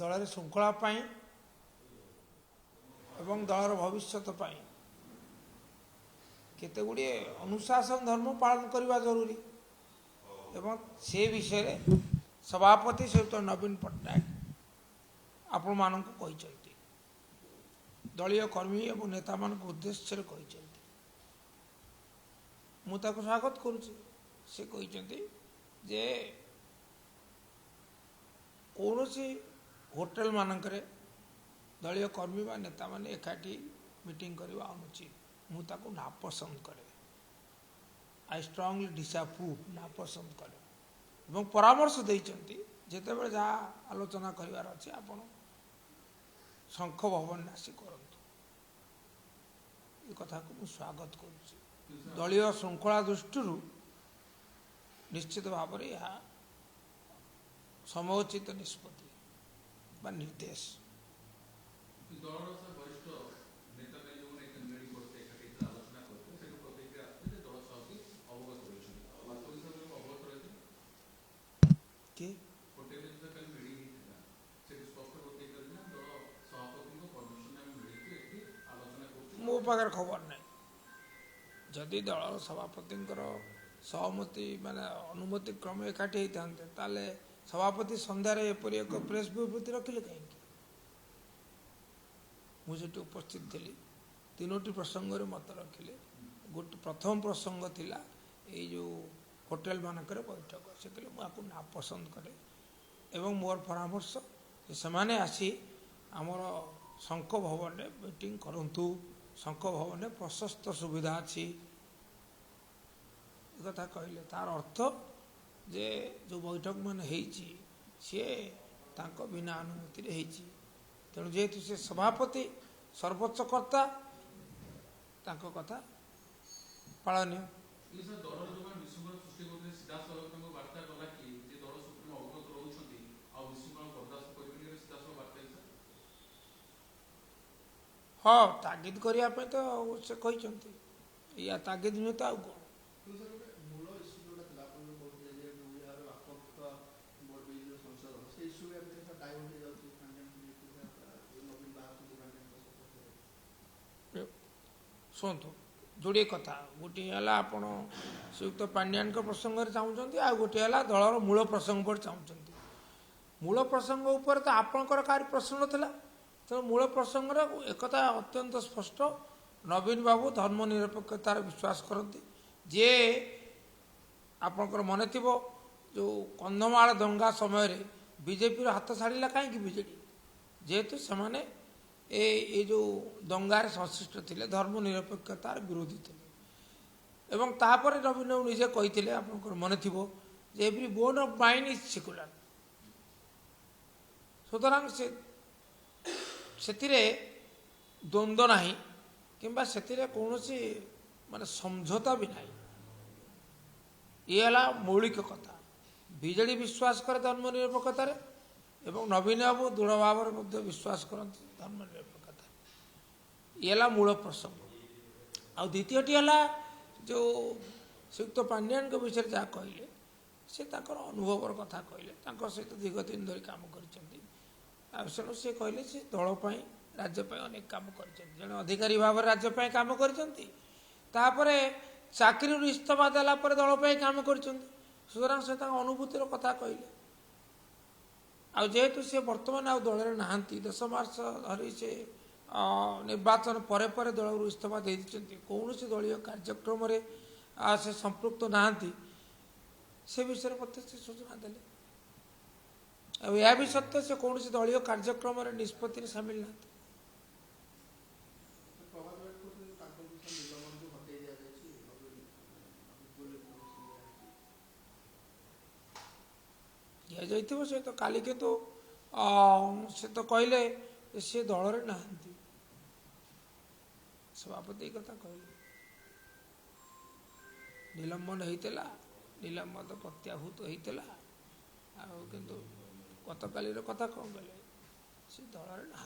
दल श्रृंखला एवं दलर भविष्यत केते गुड़े अनुशासन धर्म पालन करने जरूरी एवं से विषय सभापति सहित नवीन पट्टनायक आपण मान दलीय कर्मी और नेता मान उद्देश्य मुझे स्वागत करुच्ची से जे कौन सी होटेल मानकरे दलीय कर्मी बा नेता माने एकाठी मीटिंग करवा अनुचित मुझे नापसंद करे आई स्ट्रांगली डिसअप्रूव नापसंद करे एवं परामर्श देते जिते बड़े जहाँ आलोचना करार अच्छे आप शंख भवन आसी करतु कथा को मुझे स्वागत करुच्ची दलीय श्रृंखला दृष्टि निश्चित भाव में यह समोचित निष्पत्ति बा निर्देश मो पाखे खबर नहीं जदि दल सभापति सहमति माने अनुमति क्रम एकाठी होता सभापति सन्धार एपरी एक प्रेस विवृत्ति रखिले कहीं मुझे उपस्थित थी तीनोटी प्रसंग मत रखिले गोटे प्रथम प्रसंग थिला ये जो होटेल मानक बैठक से कहले मुझे नापसंद करे एवं मोर परामर्श से माने आसी आमर शंख भवन मीटिंग करंतु शंख भवन प्रशस्त सुविधा अच्छी कथा कहले तार अर्थ जे जो बैठक मान सी तांको बिना अनुमति रे तेणु जेहेतु से सभापति सर्वोच्च कर्ता तांको कथा पालनीय हाँ तागिद करने तो से कहते या तागिद नुहे तो आउ कौन शुणु जोड़े कथा गोटे आप श्रीयुक्त पांड्यान प्रसंग चाहते आ गोटे दलर मूल प्रसंग पर चाहते मूल प्रसंग उपर तो आपणकर कार प्रश्न था तेणु मूल प्रसंग एकता अत्यंत स्पष्ट नवीन बाबू धर्मनिरपेक्षतार विश्वास करती जे आपणकर मन थी जो कंधमाल दंगा समय बीजेपी हाथ छाड़ा कहीं बीजेडी जेहेतु से माने ये जो दंगार संश्लिष्ट थे धर्मनिरपेक्षतार विरोधी थे एवं तापर नवीन बाबू निजे कही आपंकर मन थी every bone of mind is secular सुतरां से द्वंद्व नहीं किंबा से कौन माने समझौता भी नहीं ये मौलिक कथा बीजेडी विश्वास करे धर्मनिरपेक्षतार एवं नवीन बाबू दृढ़ भाव में विश्वास करते धर्मनिरपेक्षता ये मूल प्रसंग आ द्वितीयटी जो श्रीयुक्त पांड्यान विषय जहाँ कहले से अनुभवर कथा कहले सहित दीर्घ दिन धरी काम कर से कहले से दलपाई राज्यपाई अनेक काम कर अधिकारी भाव राज्यपाई काम कर चाकरी इस्तफा देलापर दलपाई काम कर सुतरां से अनुभूतिर कथा कहले आ जेहेतु से बर्तमान आ दल ना 10 मार्च धरी से निर्वाचन पर दल इस्तफा दे कौन सी दलीय कार्यक्रम से संपृक्त नहांती से विषय मत से सूचना देले यह भी सत्य से कौन सी दलीय कार्यक्रम निष्पत्ति सामिल ना दिया से तो काली के तो से तो कहले सी दल ना सभापति कथा कहले निलंबन होता निलंबन तो प्रत्याहूत होता किंतु गत काली कथा कौन कहले सी दल ना